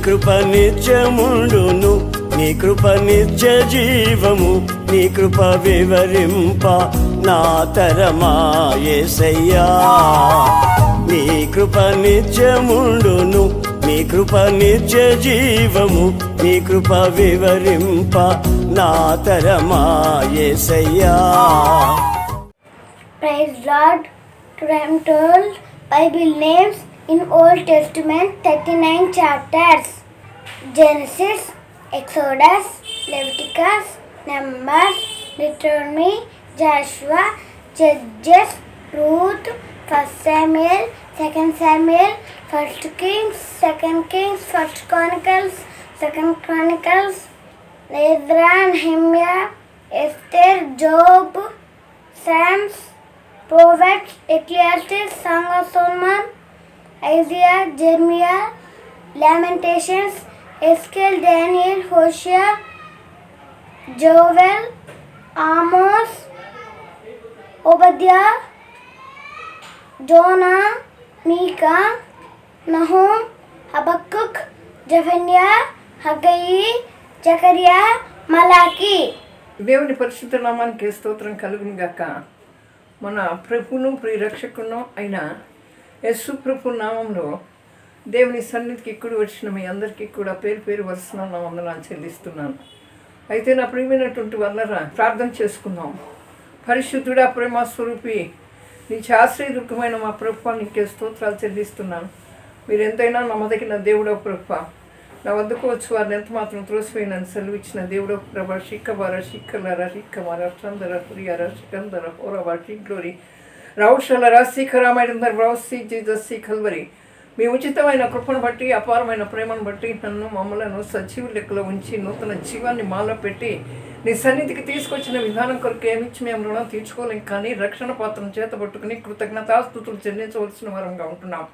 కృప నిత్యముండును, నీ కృప నిత్య జీవము, నీ కృప వివరింప నా తరమా యేసయ్యా. నీ కృప నిత్యముండును, నీ కృప నిత్య జీవము, నీ కృప వివరింప నా తరమా యేసయ్యా. Praise Lord. Today I am told Bible names in Old Testament 39 chapters: Genesis, Exodus, Leviticus, Numbers, Deuteronomy, Joshua, Judges, Ruth, 1 Samuel, 2 Samuel, 1 Kings, 2 Kings, 1 Chronicles, 2 Chronicles, Ezra, Nehemiah, Esther, Job, Psalms, Proverbs, Ecclesiastes, Song of Solomon, Isaiah, Jeremiah, Lamentations, Ezekiel, Daniel, Hosea, Joel, Amos, Obadiah, Jonah, Micah, Nahum, Habakkuk, Zephaniah, Haggai, Zechariah, Malachi. దేవుని పరిశుద్ధ నామానికి స్తోత్రం కలుగును గాక. మన ప్రభును ప్రియరక్షకును అయిన యేసు ప్రభు నామంలో దేవుని సన్నిధికి ఇక్కడ వచ్చిన మీ అందరికీ కూడా పేరు పేరు వరుసన నా వందనాలు చెల్లిస్తున్నాను. అయితే నా ప్రియమైనటువంటి వల్లరా ప్రార్థన చేసుకుందాం. పరిశుద్ధుడా, ప్రేమ స్వరూపి, నీ ఆశ్రయదుర్గమైన మా ప్రభు నీకే స్తోత్రాలు చెల్లిస్తున్నాను. మీరు ఎంతైనా నమ్మదగిన దేవుడో ప్రభు, నా వద్దకు వచ్చి వారిని ఎంత మాత్రం త్రోసిపోయినని సెలవిచ్చిన దేవుడో ప్రభా. శిక్కబార శిక్కలర శిక్కమార చందర పురియార శికందర హోరబా శిగ్లోరి రౌషలర శిఖరామైనందర రౌసి జీజస్ కల్వరి. మీ ఉచితమైన కృపను బట్టి, అపారమైన ప్రేమను బట్టి నన్ను మమ్మలను సజీవ లెక్కలో ఉంచి నూతన జీవాన్ని మాలో పెట్టి నీ సన్నిధికి తీసుకొచ్చిన విధానం కొరకు ఏమిచ్చి మేము రుణం తీర్చుకోలేం, కానీ రక్షణ పాత్రను చేతబట్టుకుని కృతజ్ఞతాస్తుతులు చెల్లించవలసిన వరంగా ఉంటున్నాం.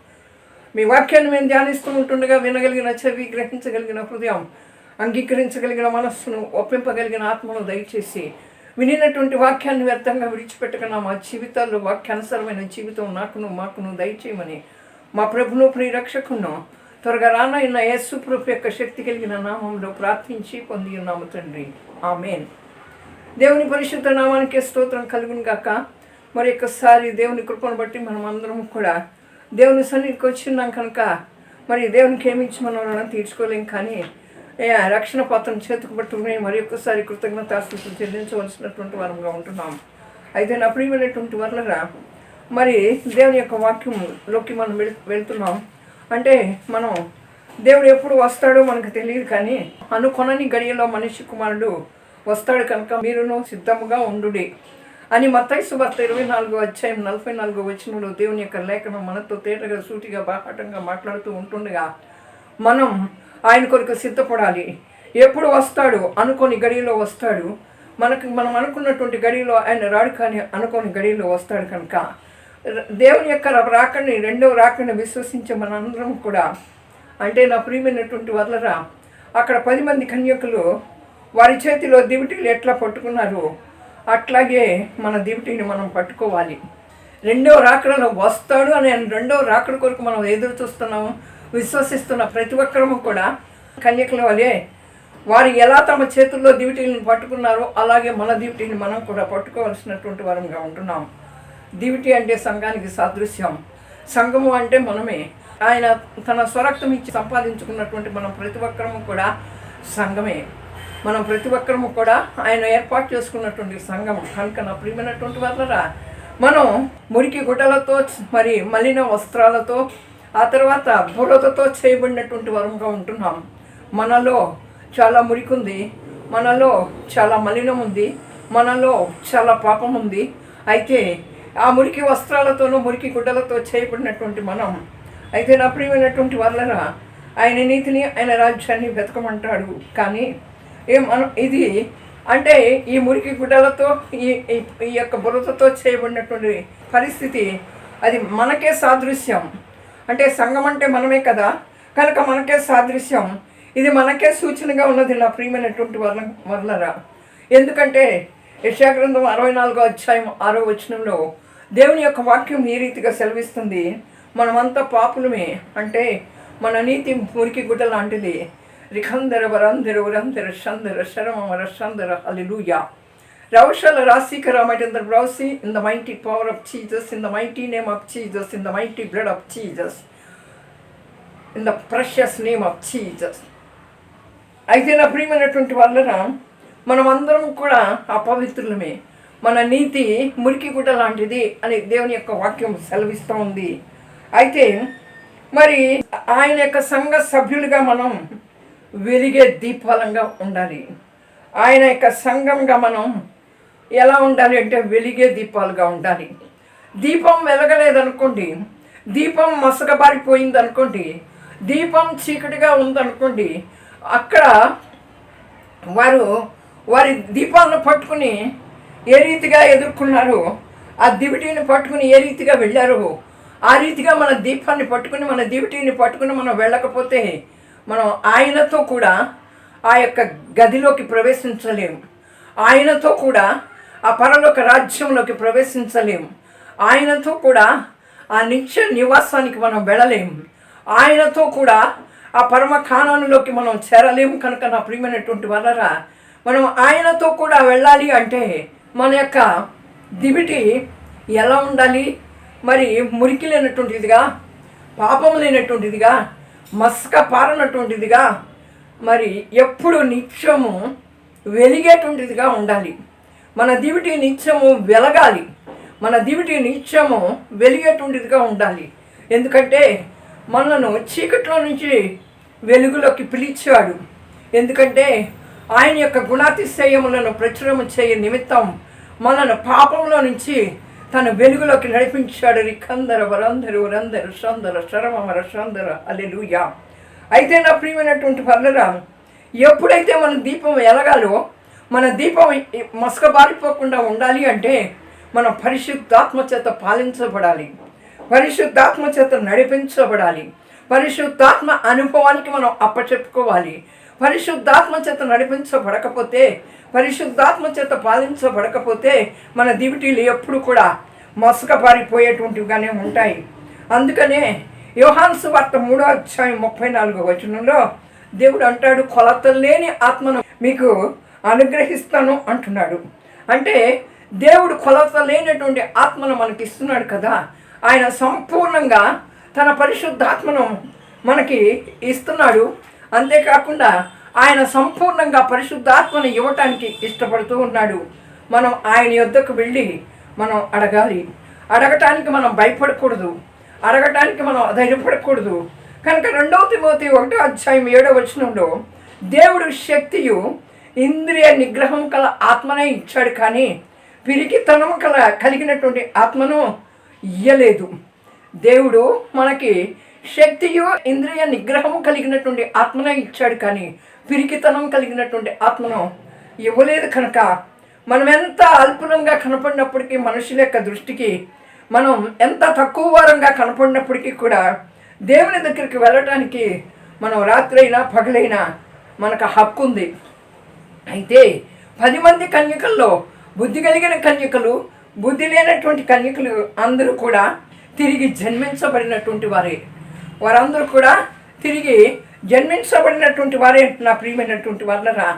మీ వాక్యాన్ని మేము ధ్యానిస్తూ ఉంటుండగా వినగలిగిన చెవి, గ్రహించగలిగిన హృదయం, అంగీకరించగలిగిన మనస్సును, ఒప్పింపగలిగిన ఆత్మను దయచేసి వినినటువంటి వాక్యాన్ని వ్యర్థంగా విడిచిపెట్టకుండా మా జీవితాల్లో వాక్యానుసరమైన జీవితం మాకును దయచేయమని మా ప్రభును ప్రియరక్షకును త్వరగా రానైన యేసు ప్రభు యొక్క శక్తి కలిగిన నామంలో ప్రార్థించి పొంది ఉన్నాము తండ్రి, ఆమేన్. దేవుని పరిశుద్ధ నామానికి స్తోత్రం కలుగును గాక. మరి ఒక్కసారి దేవుని కృపను బట్టి మనం అందరం కూడా దేవుని సన్నిధికి వచ్చిన్నాం కనుక మరి దేవునికి ఏమిచ్చి మనం రుణం తీర్చుకోలేం, కానీ రక్షణ పాత్రను చేతుకు పట్టుకుని మరి ఒక్కసారి కృతజ్ఞతాస్తుతులు చెల్లించవలసినటువంటి వరంగా ఉంటున్నాం. అయితే నా ప్రియమైనటువంటి వరలరా, మరి దేవుని యొక్క వాక్యంలోకి మనం వెళ్తున్నాం. అంటే మనం దేవుడు ఎప్పుడు వస్తాడో మనకు తెలియదు, కానీ అనుకొనని గడియలో మనిషి కుమారుడు వస్తాడు కనుక మీరును సిద్ధముగా ఉండుడి అని మత్తయి సువార్త 24వ అధ్యాయం 44వ వచనంలో దేవుని యొక్క లేఖనం మనతో తేటగా సూటిగా బాహాటంగా మాట్లాడుతూ ఉంటుండగా మనం ఆయన కొరకు సిద్ధపడాలి. ఎప్పుడు వస్తాడు? అనుకోని గడియలో వస్తాడు. మనం అనుకున్నటువంటి గడియలో ఆయన రాడు, కానీ అనుకోని గడియలో వస్తాడు కనుక దేవుని యొక్క రాకని, రెండవ రాకని విశ్వసించే మనందరం కూడా, అంటే నా ప్రియమైనటువంటి వల్లరా, అక్కడ 10 మంది కన్యకులు వారి చేతిలో దివిటీలు ఎట్లా పట్టుకున్నారు, అట్లాగే మన దివిటీని మనం పట్టుకోవాలి. రెండవ రాకడలో వస్తాడు అని రెండవ రాకడ కొరకు మనం ఎదురు చూస్తున్నాము. విశ్వసిస్తున్న ప్రతి ఒక్కరము కూడా కన్యకుల వలె వారు ఎలా తమ చేతుల్లో దివిటీలను పట్టుకున్నారో అలాగే మన దివిటీని మనం కూడా పట్టుకోవాల్సినటువంటి వరంగా ఉంటున్నాం. దివిటి అంటే సంఘానికి సాదృశ్యం. సంఘము అంటే మనమే. ఆయన తన స్వరక్తం ఇచ్చి సంపాదించుకున్నటువంటి మనం ప్రతి ఒక్కరము కూడా సంఘమే. మనం ప్రతి ఒక్కరము కూడా ఆయన ఏర్పాటు చేసుకున్నటువంటి సంఘం కనుక నా ప్రియమైనటువంటి వాళ్ళరా, మనం మురికి గుడ్డలతో మరి మలిన వస్త్రాలతో ఆ తర్వాత బురదతో చేయబడినటువంటి వరంగా ఉంటున్నాం. మనలో చాలా మురికి ఉంది, మనలో చాలా మలినం ఉంది, మనలో చాలా పాపం ఉంది. అయితే ఆ మురికి వస్త్రాలతోనూ మురికి గుడ్డలతో చేయబడినటువంటి మనం, అయితే నా ప్రియమైనటువంటి వాళ్ళరా, ఆయన నీతిని ఆయన రాజ్యాన్ని వెతకమంటాడు. కానీ ఇది అంటే ఈ మురికి గుడ్డలతో ఈ యొక్క బురదతో చేయబడినటువంటి పరిస్థితి అది మనకే సాదృశ్యం. అంటే సంఘం అంటే మనమే కదా, కనుక మనకే సాదృశ్యం. ఇది మనకే సూచనగా ఉన్నది నా ప్రియమైనటువంటి వల్లరా. ఎందుకంటే యెషయా గ్రంథం 64వ అధ్యాయం 6వ వచనంలో దేవుని యొక్క వాక్యం ఈ రీతిగా సెలవిస్తుంది, మనమంతా పాపులమే. అంటే మన నీతి మురికి గుడ్డ లాంటిది. రిఖందర వరందర ఉరందర షందర శరమర షందర హల్లెలూయా. Raushal Rasikara might in the browsy in the mighty power of Jesus, in the mighty name of Jesus, in the mighty blood of Jesus, in the precious name of Jesus. అయితే నా ప్రియమైనటువంటి వాళ్ళరా, మనమందరం కూడా అపవిత్రులమే. మన నీతి మురికి గుడ్డ లాంటిది అని దేవుని యొక్క వాక్యం సెలవిస్తూ ఉంది. అయితే మరి ఆయన యొక్క సంఘ సభ్యులుగా మనం వెలిగే దీపాలంగా ఉండాలి. ఆయన యొక్క సంఘంగా మనం ఎలా ఉండాలి అంటే వెలిగే దీపాలుగా ఉండాలి. దీపం వెలగలేదనుకోండి, దీపం మసకబారిపోయింది అనుకోండి, దీపం చీకటిగా ఉందనుకోండి, అక్కడ వారి దీపాలను పట్టుకుని ఏ రీతిగా ఎదుర్కొన్నారో, ఆ దివిటీని పట్టుకుని ఏ రీతిగా వెళ్ళారో, ఆ రీతిగా మన దీపాన్ని పట్టుకుని మన దివిటీని పట్టుకుని మనం వెళ్ళకపోతే మనం ఆయనతో కూడా ఆ యొక్క గదిలోకి ప్రవేశించలేము. ఆయనతో కూడా ఆ పరలోక రాజ్యంలోకి ప్రవేశించలేము. ఆయనతో కూడా ఆ నిత్య నివాసానికి మనం వెళ్ళలేము. ఆయనతో కూడా ఆ పరమ కానానులోకి మనం చేరలేము. కనుక నా ప్రియమైనటువంటి వాళ్ళరా, మనం ఆయనతో కూడా వెళ్ళాలి అంటే మన యొక్క దివిటి ఎలా ఉండాలి? మరి మురికి లేనటువంటిదిగా, పాపం లేనటువంటిదిగా, మస్క పారనటువంటిదిగా, మరి ఎప్పుడు నిత్యము వెలిగేటువంటిదిగా ఉండాలి. మన దివిటి నిత్యము వెలగాలి. మన దివిటి నిత్యము వెలిగేటువంటిదిగా ఉండాలి. ఎందుకంటే మనను చీకట్లో నుంచి వెలుగులోకి పిలిచాడు. ఎందుకంటే ఆయన యొక్క గుణాతిశయములను ప్రచురము చేయ నిమిత్తం మనను పాపంలో నుంచి తన వెలుగులోకి నడిపించాడు. రికందర వరందరు వరందరు సందర శరమర సందర హల్లెలూయా. అయితే నా ప్రియమైనటువంటి వాళ్ళరా, ఎప్పుడైతే మన దీపం ఎలగాలో, మన దీపం మసకబారిపోకుండా ఉండాలి అంటే మనం పరిశుద్ధాత్మ చేత పాలించబడాలి, పరిశుద్ధాత్మ చేత నడిపించబడాలి, పరిశుద్ధాత్మ అనుభవానికి మనం అప్పచెప్పుకోవాలి. పరిశుద్ధాత్మ చేత నడిపించబడకపోతే, పరిశుద్ధాత్మ చేత పాలించబడకపోతే మన దివిటీలు ఎప్పుడు కూడా మసకబారిపోయేటువంటివిగానే ఉంటాయి. అందుకనే యోహాను సువార్త 3:34 దేవుడు అంటాడు, కొలతలు లేని ఆత్మను మీకు అనుగ్రహిస్తాను అంటున్నాడు. అంటే దేవుడు కొలత లేనటువంటి ఆత్మను మనకి ఇస్తున్నాడు కదా. ఆయన సంపూర్ణంగా తన పరిశుద్ధాత్మను మనకి ఇస్తున్నాడు. అంతేకాకుండా ఆయన సంపూర్ణంగా పరిశుద్ధాత్మను ఇవ్వటానికి ఇష్టపడుతూ ఉన్నాడు. మనం ఆయన యొద్దకు వెళ్ళి మనం అడగాలి. అడగటానికి మనం భయపడకూడదు, అడగటానికి మనం అధైర్యపడకూడదు. కనుక 2 తిమోతి 1:7 దేవుడు శక్తియు ఇంద్రియ నిగ్రహం కల ఆత్మనే ఇచ్చాడు, కానీ పిరికితనం కలిగినటువంటి ఆత్మను ఇయ్యలేదు. దేవుడు మనకి శక్తియు ఇంద్రియ నిగ్రహము కలిగినటువంటి ఆత్మనే ఇచ్చాడు, కానీ పిరికితనం కలిగినటువంటి ఆత్మను ఇవ్వలేదు. కనుక మనం ఎంత అల్పులంగా కనపడినప్పటికీ, మనుషుల యొక్క దృష్టికి మనం ఎంత తక్కువ వారంగా కనపడినప్పటికీ కూడా దేవుని దగ్గరికి వెళ్ళటానికి మనం రాత్రైనా పగలైనా మనకు హక్కు ఉంది. అయితే 10 మంది కన్యకల్లో బుద్ధి కలిగిన కన్యకలు, బుద్ధి లేనటువంటి కన్యకలు అందరూ కూడా తిరిగి జన్మించబడినటువంటి వారే. వారందరూ కూడా తిరిగి జన్మించబడినటువంటి వారే. నా ప్రియమైనటువంటి వాళ్ళరా,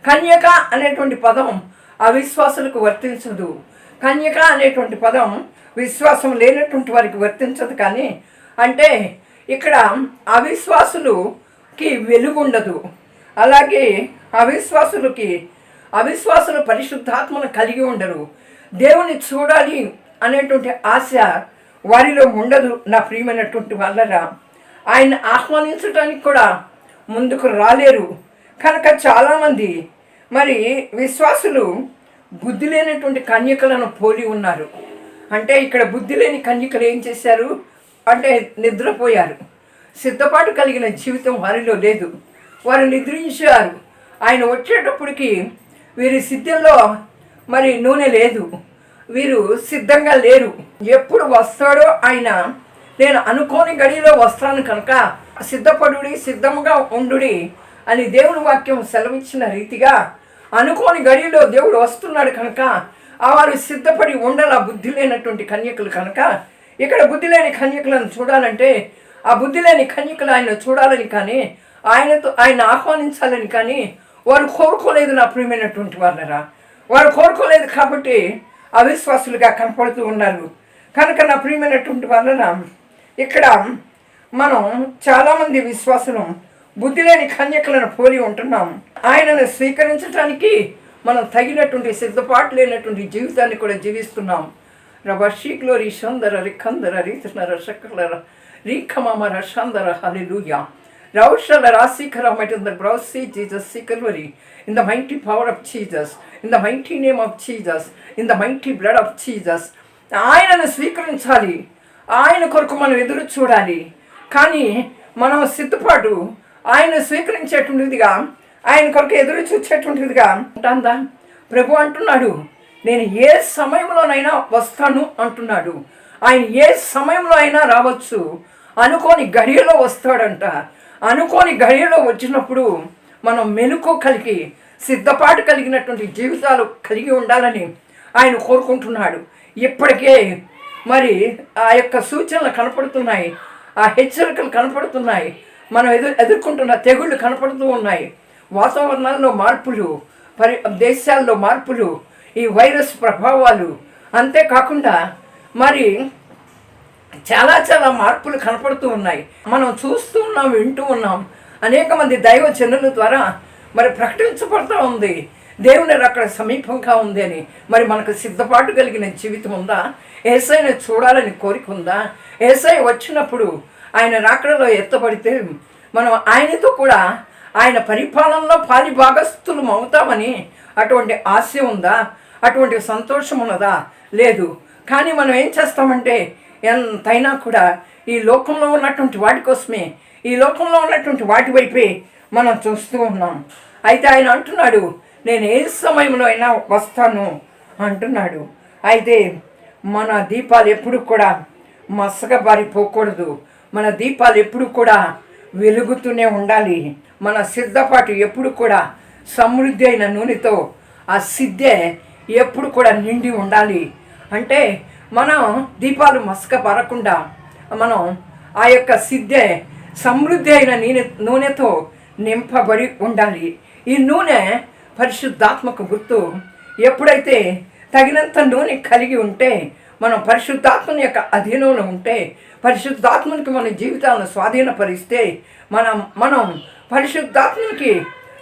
కన్యక అనేటువంటి పదం అవిశ్వాసులకు వర్తించదు. కన్యక అనేటువంటి పదం విశ్వాసం లేనటువంటి వారికి వర్తించదు. కానీ అంటే ఇక్కడ అవిశ్వాసులకి వెలుగుండదు. అలాగే అవిశ్వాసులు పరిశుద్ధాత్మను కలిగి ఉండరు. దేవుని చూడాలి అనేటువంటి ఆశ వారిలో ఉండదు. నా ప్రియమైనటువంటి వాళ్ళరా, ఆయన ఆహ్వానించడానికి కూడా ముందుకు రాలేరు. కనుక చాలామంది మరి విశ్వాసులు బుద్ధి లేనటువంటి కన్యకలను పోలి ఉన్నారు. అంటే ఇక్కడ బుద్ధి లేని కన్యకలు ఏం చేశారు అంటే నిద్రపోయారు. సిద్ధపాటు కలిగిన జీవితం వారిలో లేదు. వారు నిద్రించారు. ఆయన వచ్చేటప్పటికి వీరి సిద్ధంలో మరి నూనె లేదు, వీరు సిద్ధంగా లేరు. ఎప్పుడు వస్తాడో ఆయన, నేను అనుకోని గడిలో వస్తాను కనుక సిద్ధపడుడి, సిద్ధంగా ఉండుడి అని దేవుని వాక్యం సెలవిచ్చిన రీతిగా అనుకోని గడిలో దేవుడు వస్తున్నాడు కనుక వారు సిద్ధపడి ఉండాల. బుద్ధి లేనటువంటి కన్యకులు కనుక ఇక్కడ బుద్ధి లేని కన్యకులను చూడాలంటే ఆ బుద్ధి లేని కన్యకలు ఆయన చూడాలని కానీ ఆయన ఆహ్వానించాలని కానీ వారు కోరుకోలేదు. నా ప్రియమైనటువంటి వాళ్ళరా, వారు కోరుకోలేదు కాబట్టి అవిశ్వాసులుగా కనపడుతూ ఉన్నారు. కనుక నా ప్రియమైనటువంటి వాళ్ళరా, ఇక్కడ మనం చాలామంది విశ్వాసులు బుద్ధి లేని కన్యకలను పోలి ఉంటున్నాం. ఆయనను స్వీకరించడానికి మనం తగినటువంటి సిద్ధపాటు లేనటువంటి జీవితాన్ని కూడా జీవిస్తున్నాం. రబషీక్లో రిషందర రిఖందర రీతనర శక్కలర రీఖమర షందర హల్లెలూయా. రౌషల రాశికరమైనందర బ్రౌసీ జీసస్ సికల్వరి in the mighty power of Jesus, in the mighty name of Jesus, in the mighty blood of Jesus. ఆయనను స్వీకరించాలి, ఆయన కొరకు మనం ఎదురు చూడాలి. కానీ మనం సిద్ధపాటు ఆయన స్వీకరించేటువంటిదిగా, ఆయన కొరకు ఎదురు చూసేటువంటిదిగా ఉంటుందా? ప్రభు అంటున్నాడు, నేను ఏ సమయంలోనైనా వస్తాను అంటున్నాడు. ఆయన ఏ సమయంలో అయినా రావచ్చు. అనుకోని గడియలో వస్తాడంట. అనుకోని గడియలో వచ్చినప్పుడు మనం మెలకు కలిగి సిద్ధపాటు కలిగినటువంటి జీవితాలు కలిగి ఉండాలని ఆయన కోరుకుంటున్నాడు. ఇప్పటికే మరి ఆ యొక్క సూచనలు కనపడుతున్నాయి, ఆ హెచ్చరికలు కనపడుతున్నాయి, మనం ఎదుర్కొంటున్న తెగుళ్ళు కనపడుతూ ఉన్నాయి. వాతావరణాల్లో మార్పులు, దేశాల్లో మార్పులు, ఈ వైరస్ ప్రభావాలు, అంతేకాకుండా మరి చాలా చాలా మార్పులు కనపడుతూ ఉన్నాయి. మనం చూస్తూ ఉన్నాం, వింటూ ఉన్నాం. అనేక మంది దైవ జనుల ద్వారా మరి ప్రకటించబడుతూ ఉంది, దేవుని అక్కడ సమీపంగా ఉంది అని. మరి మనకు సిద్ధపాటు కలిగిన జీవితం ఉందా? యేసయ్యను చూడాలని కోరిక ఉందా? యేసయ్య వచ్చినప్పుడు ఆయన రాకడలో ఎత్తబడితే మనం ఆయనతో కూడా ఆయన పరిపాలనలో పాలి భాగస్థులం అవుతామని అటువంటి ఆశ ఉందా? అటువంటి సంతోషం ఉన్నదా? లేదు. కానీ మనం ఏం చేస్తామంటే ఎంతైనా కూడా ఈ లోకంలో ఉన్నటువంటి వాటి కోసమే, ఈ లోకంలో ఉన్నటువంటి వాటి వైపే మనం చూస్తూ ఉన్నాం. అయితే ఆయన అంటున్నాడు, నేను ఏ సమయంలో అయినా వస్తాను అంటున్నాడు. అయితే మన దీపాలు ఎప్పుడు కూడా మసకబారిపోకూడదు. మన దీపాలు ఎప్పుడు కూడా వెలుగుతూనే ఉండాలి. మన సిద్ధపాటు ఎప్పుడు కూడా సమృద్ధి అయిన నూనెతో ఆ సిద్ధే ఎప్పుడు కూడా నిండి ఉండాలి. అంటే మనం దీపాలు మసకబారకుండా మనం ఆ యొక్క సిద్ధే సమృద్ధి అయిన నూనెతో నింపబడి ఉండాలి. ఈ నూనె పరిశుద్ధాత్మకు గుర్తు. ఎప్పుడైతే తగినంత నూనె కలిగి ఉంటే, మనం పరిశుద్ధాత్మని యొక్క అధీనంలో ఉంటే, పరిశుద్ధాత్మనికి మన జీవితాలను స్వాధీనపరిస్తే, మనం పరిశుద్ధాత్మనికి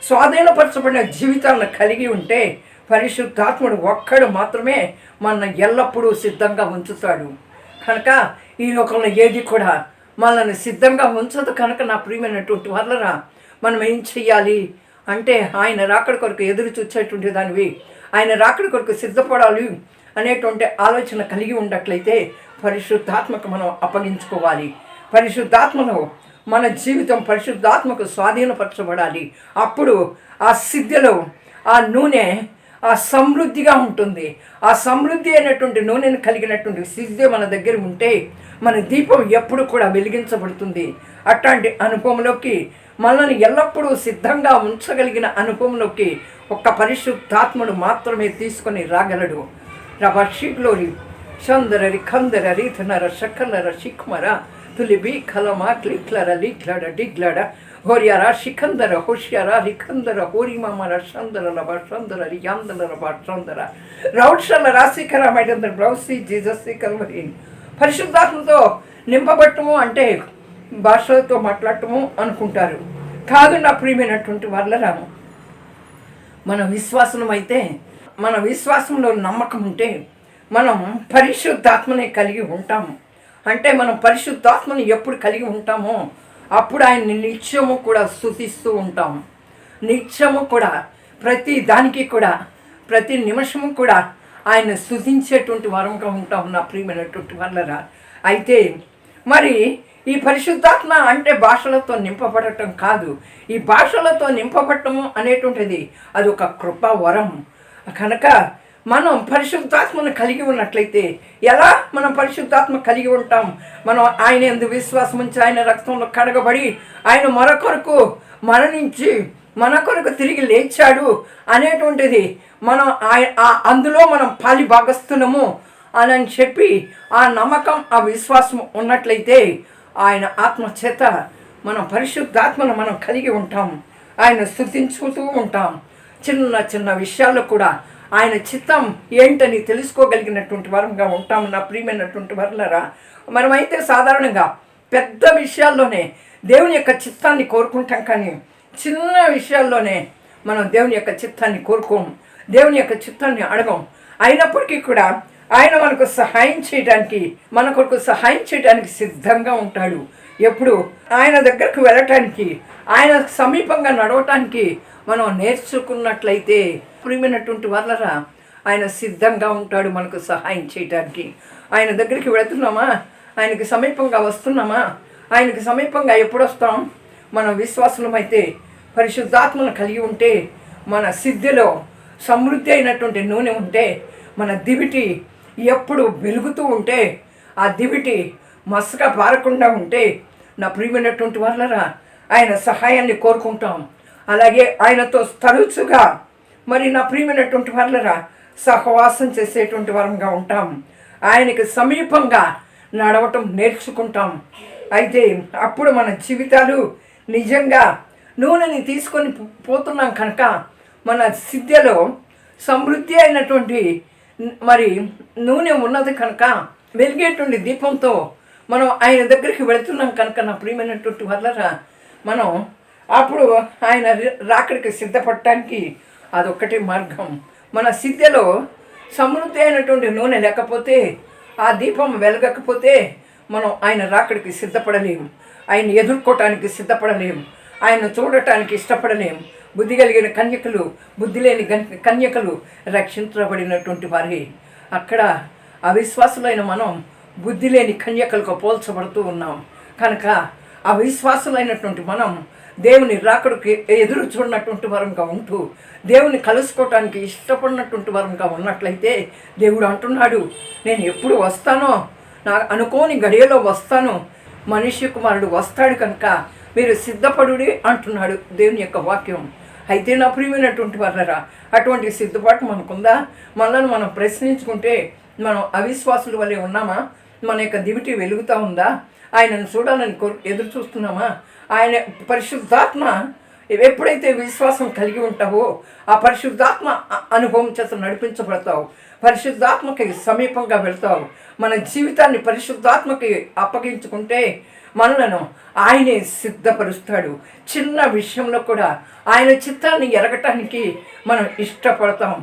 స్వాధీనపరచబడిన జీవితాలను కలిగి ఉంటే, పరిశుద్ధాత్ముడు ఒక్కడు మాత్రమే మన ఎల్లప్పుడూ సిద్ధంగా ఉంచుతాడు. కనుక ఈ లోకంలో ఏది కూడా మనల్ని సిద్ధంగా ఉంచదు. కనుక నా ప్రియమైనటువంటి వాళ్ళరా, మనం ఏం చెయ్యాలి అంటే, ఆయన రాకడ కొరకు ఎదురు చూసేటువంటి దానివి, ఆయన రాకడ కొరకు సిద్ధపడాలి అనేటువంటి ఆలోచన కలిగి ఉన్నట్లయితే పరిశుద్ధాత్మకు మనం అప్పగించుకోవాలి. పరిశుద్ధాత్మలో మన జీవితం పరిశుద్ధాత్మకు స్వాధీనపరచబడాలి. అప్పుడు ఆ సిద్ధలో ఆ నూనె ఆ సమృద్ధిగా ఉంటుంది. ఆ సమృద్ధి అయినటువంటి నూనెను కలిగినటువంటి సిద్ధి మన దగ్గర ఉంటే మన దీపం ఎప్పుడు కూడా వెలిగించబడుతుంది. అట్లాంటి అనుభవంలోకి మనల్ని ఎల్లప్పుడూ సిద్ధంగా ఉంచగలిగిన అనుభవంలోకి ఒక్క పరిశుద్ధాత్ముడు మాత్రమే తీసుకొని రాగలడు. రబషిగ్లోరి చందరరి కందర రీతనర శకలర శిక్మర తులిబి కలమా క్లిక్లర లీక్లడ డిగ్లడ హోరియర శిఖందర హోష్యర రిఖందర హోరిమర చందర లబ చందర రియాందర లబ చందర రౌషల రాశికరమైనందర బ్రౌసీ జీసస్ కల్వరి. పరిశుద్ధాత్మతో నింపబట్టము అంటే భాషలతో మాట్లాడటము అనుకుంటారు. కాదు నా ప్రియమైనటువంటి వాళ్ళరా, మన విశ్వాసం అయితే, మన విశ్వాసంలో నమ్మకం ఉంటే మనం పరిశుద్ధాత్మని కలిగి ఉంటాము. అంటే మనం పరిశుద్ధాత్మని ఎప్పుడు కలిగి ఉంటామో అప్పుడు ఆయన్ని నిత్యము కూడా స్తుతిస్తూ ఉంటాము. నిత్యము కూడా ప్రతి దానికి కూడా ప్రతి నిమిషము కూడా ఆయన స్తుతించేటువంటి వరంగా ఉంటాము నా ప్రియమైనటువంటి వాళ్ళరా. అయితే మరి ఈ పరిశుద్ధాత్మ అంటే భాషలతో నింపబడటం కాదు. ఈ భాషలతో నింపబడటము అనేటువంటిది అది ఒక కృపా వరం. కనుక మనం పరిశుద్ధాత్మను కలిగి ఉన్నట్లయితే ఎలా మనం పరిశుద్ధాత్మ కలిగి ఉంటాం? మనం ఆయన యందు విశ్వాసం ఉంచి ఆయన రక్తంలో కడగబడి ఆయన మరొకరకు మరణించి మన కొరకు తిరిగి లేచాడు అనేటువంటిది మనం అందులో మనం పాలి భాగస్తున్నాము అని చెప్పి ఆ నమ్మకం ఆ విశ్వాసం ఉన్నట్లయితే ఆయన ఆత్మ చేత మనం పరిశుద్ధాత్మను మనం కలిగి ఉంటాం. ఆయన స్తుతించుతూ ఉంటాం. చిన్న చిన్న విషయాల్లో కూడా ఆయన చిత్తం ఏంటని తెలుసుకోగలిగినటువంటి వరంగా ఉంటాం. నా ప్రియమైనటువంటి వరులరా, మనమైతే సాధారణంగా పెద్ద విషయాల్లోనే దేవుని యొక్క చిత్తాన్ని కోరుకుంటాం, కానీ చిన్న విషయాల్లోనే మనం దేవుని యొక్క చిత్తాన్ని కోరుకోము, దేవుని యొక్క చిత్తాన్ని అడగం. అయినప్పటికీ కూడా ఆయన మనకు సహాయం చేయడానికి, మన కొరకు సహాయం చేయడానికి సిద్ధంగా ఉంటాడు. ఎప్పుడు ఆయన దగ్గరకు వెళ్ళటానికి, ఆయన సమీపంగా నడవటానికి మనం నేర్చుకున్నట్లయితే ప్రియమైనటువంటి వాళ్ళరా, ఆయన సిద్ధంగా ఉంటాడు మనకు సహాయం చేయడానికి. ఆయన దగ్గరికి వెళుతున్నామా, ఆయనకి సమీపంగా వస్తున్నామా? ఆయనకి సమీపంగా ఎప్పుడు వస్తాం? మనం విశ్వాసులమైతే, పరిశుద్ధాత్మను కలిగి ఉంటే, మన సిద్ధిలో సమృద్ధి అయినటువంటి నూనె ఉంటే, మన దివిటి ఎప్పుడు వెలుగుతూ ఉంటే, ఆ దివిటి మసక పారకుండా ఉంటే, నా ప్రియమైనటువంటి వాళ్ళరా, ఆయన సహాయాన్ని కోరుకుంటాం. అలాగే ఆయనతో తరచుగా మరి నా ప్రియమైనటువంటి వాళ్ళరా సహవాసం చేసేటువంటి వరంగా ఉంటాం. ఆయనకి సమీపంగా నడవటం నేర్చుకుంటాం. అయితే అప్పుడు మన జీవితాలు నిజంగా నూనెని తీసుకొని పోతున్నాం కనుక, మన సిద్ధలో సమృద్ధి అయినటువంటి మరి నూనె ఉన్నది కనుక, వెలిగేటువంటి దీపంతో మనం ఆయన దగ్గరికి వెళుతున్నాం కనుక, నా ప్రియమైనటువంటి వాళ్ళరా, మనం అప్పుడు ఆయన రాకడికి సిద్ధపడటానికి అదొక్కటే మార్గం. మన సిద్ధలో సమృద్ధి అయినటువంటి నూనె లేకపోతే, ఆ దీపం వెలగకపోతే మనం ఆయన రాకడికి సిద్ధపడలేము, ఆయన ఎదుర్కోవటానికి సిద్ధపడలేము, ఆయన చూడటానికి ఇష్టపడలేము. బుద్ధి కలిగిన కన్యకలు, బుద్ధి లేని కన్యకలు రక్షించబడినటువంటి వారే. అక్కడ అవిశ్వాసులైన మనం బుద్ధి లేని కన్యకలకు పోల్చబడుతూ ఉన్నాం కనుక, అవిశ్వాసులైనటువంటి మనం దేవుని రాకడికి ఎదురు చూడనటువంటి వరంగా ఉంటూ, దేవుని కలుసుకోవటానికి ఇష్టపడినటువంటి వరంగా ఉన్నట్లయితే, దేవుడు అంటున్నాడు, నేను ఎప్పుడు వస్తానో, నా అనుకోని గడియలో వస్తాను, మనిషి కుమారుడు వస్తాడు కనుక మీరు సిద్ధపడుడి అంటున్నాడు దేవుని యొక్క వాక్యం. అయితే నా ప్రియమైనటువంటి వాళ్ళరా, అటువంటి సిద్ధపాటు మనకుందా? మనల్ని మనం ప్రశ్నించుకుంటే, మనం అవిశ్వాసుల వల్లే ఉన్నామా? మన యొక్క దివిటి వెలుగుతూ ఉందా? ఆయనను చూడాలని ఎదురు చూస్తున్నామా? ఆయన పరిశుద్ధాత్మ ఎప్పుడైతే విశ్వాసం కలిగి ఉంటావో, ఆ పరిశుద్ధాత్మ అనుభవం చేత నడిపించబడతావు, పరిశుద్ధాత్మకి సమీపంగా వెళ్తావు. మన జీవితాన్ని పరిశుద్ధాత్మకి అప్పగించుకుంటే మనలను ఆయనే సిద్ధపరుస్తాడు. చిన్న విషయంలో కూడా ఆయన చిత్తాన్ని ఎరగటానికి మనం ఇష్టపడతాం.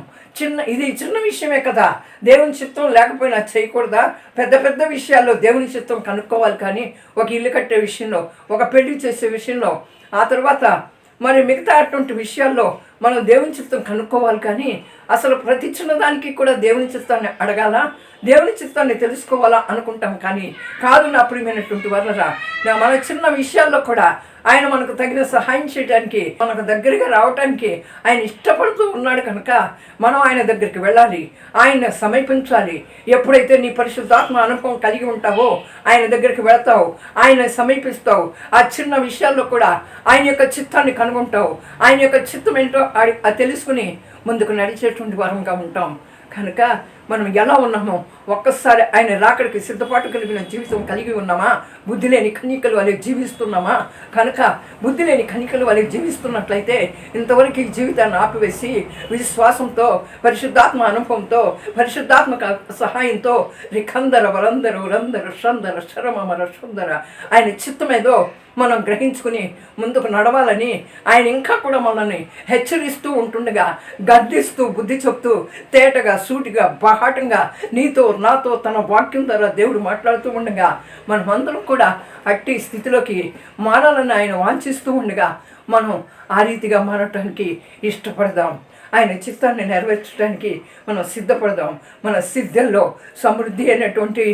ఇది చిన్న విషయమే కదా, దేవుని చిత్తం లేకపోయినా చేయకూడదా? పెద్ద పెద్ద విషయాల్లో దేవుని చిత్తం కనుక్కోవాలి, కానీ ఒక ఇల్లు కట్టే విషయంలో, ఒక పెళ్లి చేసే విషయంలో, ఆ తర్వాత మరి మిగతా అటువంటి విషయాల్లో మనం దేవుని చిత్తం కనుక్కోవాలి, కానీ అసలు ప్రతి చిన్నదానికి కూడా దేవుని చిత్తాన్ని అడగాల, దేవుని చిత్తాన్ని తెలుసుకోవాలా అనుకుంటాం. కానీ కాదు నా ప్రియమైనటువంటి వాళ్ళరా, మన చిన్న విషయాల్లో కూడా ఆయన మనకు తగిన సహాయం చేయడానికి, మనకు దగ్గరగా రావటానికి ఆయన ఇష్టపడుతూ ఉన్నాడు కనుక మనం ఆయన దగ్గరికి వెళ్ళాలి, ఆయన సమీపించాలి. ఎప్పుడైతే నీ పరిశుద్ధాత్మ అనుభవం కలిగి ఉంటావో ఆయన దగ్గరికి వెళ్తావు, ఆయన సమీపిస్తావు. ఆ చిన్న విషయాల్లో కూడా ఆయన యొక్క చిత్తాన్ని కనుగొంటావు. ఆయన యొక్క చిత్తం ఏంటో అది తెలుసుకుని ముందుకు నడిచేటువంటి వరంగా ఉంటాం. కనుక మనం ఎలా ఉన్నామో ఒక్కసారి ఆయన రాకడికి సిద్ధపాటు కలిగిన జీవితం కలిగి ఉన్నామా? బుద్ధి లేని కన్యకలు వాళ్ళకి జీవిస్తున్నామా? కనుక బుద్ధి లేని కన్యకలు వాళ్ళకి జీవిస్తున్నట్లయితే ఇంతవరకు ఈ జీవితాన్ని ఆపివేసి విశ్వాసంతో, పరిశుద్ధాత్మ అనుభవంతో, పరిశుద్ధాత్మక సహాయంతో రికందర వరందరు రందరు షందర శరమర సుందర ఆయన చిత్తమేదో మనం గ్రహించుకుని ముందుకు నడవాలని ఆయన ఇంకా కూడా మనల్ని హెచ్చరిస్తూ ఉంటుండగా, గద్దిస్తూ, బుద్ధి చెప్తూ, తేటగా, సూటిగా, బాహాటంగా నీతో నాతో తన వాక్యం ద్వారా దేవుడు మాట్లాడుతూ ఉండగా మనమందరం కూడా అట్టి స్థితిలోకి మారాలని ఆయన వాంఛిస్తూ ఉండగా మనం ఆ రీతిగా మారటానికి ఇష్టపడదాం. ఆయన చిత్తాన్ని నెరవేర్చడానికి మనం సిద్ధపడదాం. మన సిద్ధంలో సమృద్ధి అయినటువంటి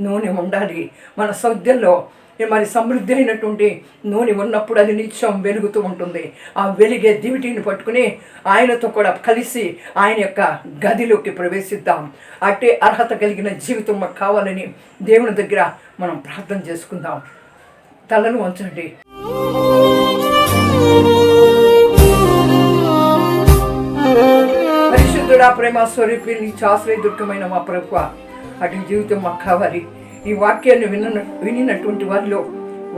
నూనె ఉండాలి. మన సిద్ధంలో మరి సమృద్ధి అయినటువంటి నూనె ఉన్నప్పుడు అది నిత్యం వెలుగుతూ ఉంటుంది. ఆ వెలిగే దివిటిని పట్టుకుని ఆయనతో కూడా కలిసి ఆయన యొక్క గదిలోకి ప్రవేశిద్దాం. అట్టే అర్హత కలిగిన జీవితం మాకు కావాలని దేవుని దగ్గర మనం ప్రార్థన చేసుకుందాం. తలను వంచండి. పరిశుద్ధుడా, ప్రేమ స్వరూపి, నీ ఆశ్రయ దుర్గమైన మా ప్రభువా, అటు జీవితం మాకు కావాలి. ఈ వాక్యాన్ని వినినటువంటి వారిలో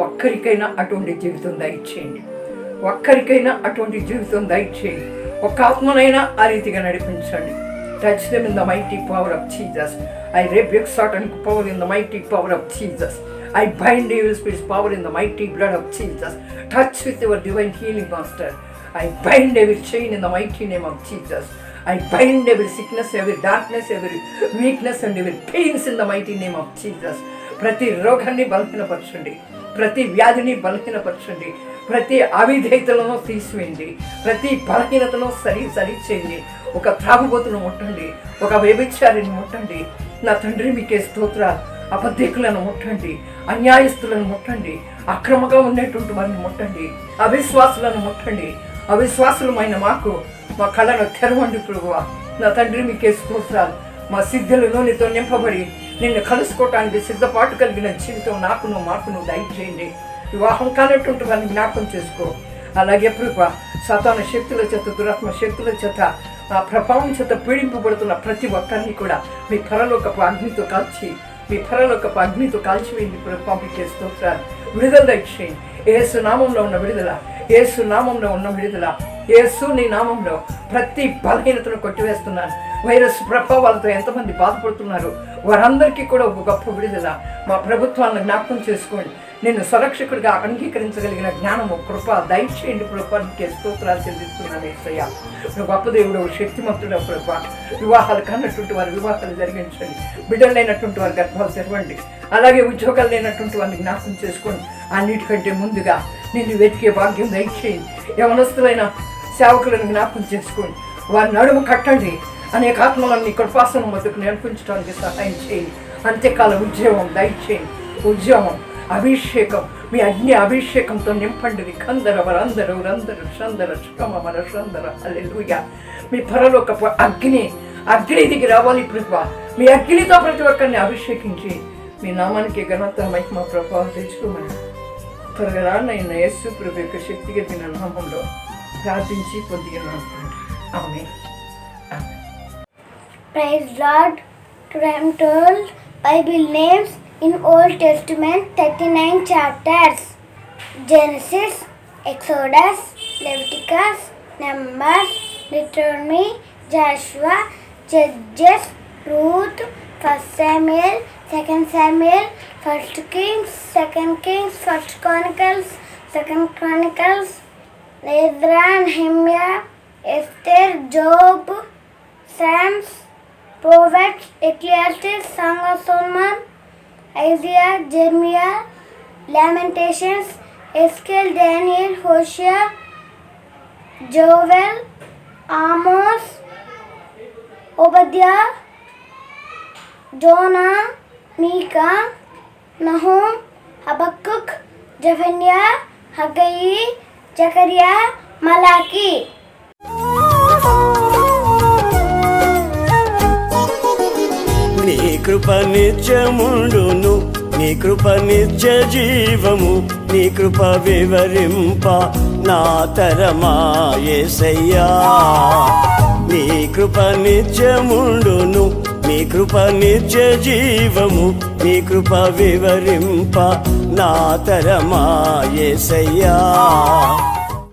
ఒక్కరికైనా అటువంటి జీవితం దయచేయండి. ఒక్కరికైనా అటువంటి జీవితం దయచేయండి. ఒక ఆత్మనైనా ఆ రీతిగా నడిపించండి. Touch them in the mighty power of Jesus. I rebuke Satanic power in the mighty power of Jesus. I bind evil spirits power in the mighty blood of Jesus. Touch with your divine healing, Master. I bind every chain in the mighty name of Jesus. I bind every sickness, every darkness, every weakness and every pains in the mighty name of Jesus. ప్రతి రోగాన్ని బలహీనపరచండి, ప్రతి వ్యాధిని బలహీనపరచండి, ప్రతి అవిధేయతలను తీసివేయండి, ప్రతి బలహీనతను సరి చేయండి. ఒక త్రాగుబోతును ముట్టండి, ఒక వ్యభిచారిని ముట్టండి. నా తండ్రి మీకే స్తోత్రాలు. అబద్ధికులను ముట్టండి, అన్యాయస్తులను ముట్టండి, అక్రమంగా ఉండేటువంటి వారిని ముట్టండి, అవిశ్వాసులను ముట్టండి. అవిశ్వాసులమైన మాకు మా కళ్ళను తెరవండి ప్రభువా. నా తండ్రి మీకే స్తోత్రాలు. మా సిద్ధులలో నీతో నింపబడి నిన్ను కలుసుకోవటానికి సిద్ధపాటు కలిగిన జీవితం మాకును దయచేయండి. వివాహం కానటువంటి వారిని జ్ఞాపకం చేసుకో. అలాగే ప్రభువా, సాతాను శక్తుల చేత, దురాత్మ శక్తుల చేత, ఆ ప్రభావం చేత పీడింపబడుతున్న ప్రతి ఒక్కరిని కూడా మీ పరలోకపు అగ్నితో కాల్చివేయండి ప్రభువా. మీకే స్తోత్రాలు. విడుదల దయచేయండి. యేసు నామంలో ఉన్న విడుదల, యేసు నామంలో ఉన్న విడుదల, యేసు నీ నామంలో ప్రతి బలహీనతను కొట్టివేస్తున్నాను. వైరస్ ప్రభావాలతో ఎంతమంది బాధపడుతున్నారు వారందరికీ కూడా ఒక గొప్ప విడుదల. మా ప్రభుత్వాలను జ్ఞాపకం చేసుకోండి. నిన్ను సురక్షకుడిగా అంగీకరించగలిగిన జ్ఞానము, కృప దయచేయండి ప్రభా. నీకే స్తోత్రాలు చెల్లిస్తున్నాను యేసయ్యా. నువ్వు గొప్ప దేవుడు, శక్తిమంతుడు ప్రభా. వివాహాలు కానటువంటి వారి వివాహాలు జరిగించండి, బిడ్డలు లేనటువంటి వారి గర్భాలు తెరవండి. అలాగే ఉద్యోగాలు లేనటువంటి వారిని జ్ఞాపకం చేసుకోండి. అన్నిటికంటే ముందుగా నిన్ను వెతికే భాగ్యం దయచేయండి. యవనస్తులైన సేవకులను జ్ఞాపకం చేసుకోండి, వారి నడుము కట్టండి. అనేక ఆత్మలను నీ కృపాసనం వద్దకు నడిపించడానికి సహాయం చేయండి. అంత్యకాల ఉద్యోగం దయచేయండి. ఉద్యోగం, అభిషేకం, మీ అగ్ని అభిషేకంతో నింపండి. కందర వరందరు రందరు చందర చుకమర చందర హల్లెలూయా. మీ పరలోకపు అగ్ని దిగి రావాలి ప్రభువా. మీ అగ్నితో ప్రతి ఒక్కరిని అభిషేకించి మీ నామానికి ఘనత, మహిమ, ప్రభావం తెచ్చుకోమని త్వరగా రానైన యేసు ప్రభు యొక్క శక్తిగతిన నామంలో ప్రార్థించి పొందినాను. ఆమేన్. Praise Lord. Today I am told Bible names in Old Testament 39 chapters: Genesis, Exodus, Leviticus, Numbers, Deuteronomy, Joshua, Judges, Ruth, 1 Samuel, 2 Samuel, 1 Kings, 2 Kings, 1 Chronicles, 2 Chronicles, Ezra, Nehemiah, Esther, Job, Psalms, Proverbs, Ecclesiastes, Song of Solomon, Isaiah, Jeremiah, Lamentations, Ezekiel, Daniel, Hosea, Joel, Amos, Obadiah, Jonah, Micah, Nahum, Habakkuk, Zephaniah, Haggai, Zechariah, Malachi. నీ కృప నిత్యముండును, నీ కృప నిత్య జీవము, నీ కృప వివరింప నా తరమా యేసయ్యా. నీ కృప నిత్యముండును, నీ కృప నిత్య జీవము, నీ కృప వివరింప నా తరమా యేసయ్యా.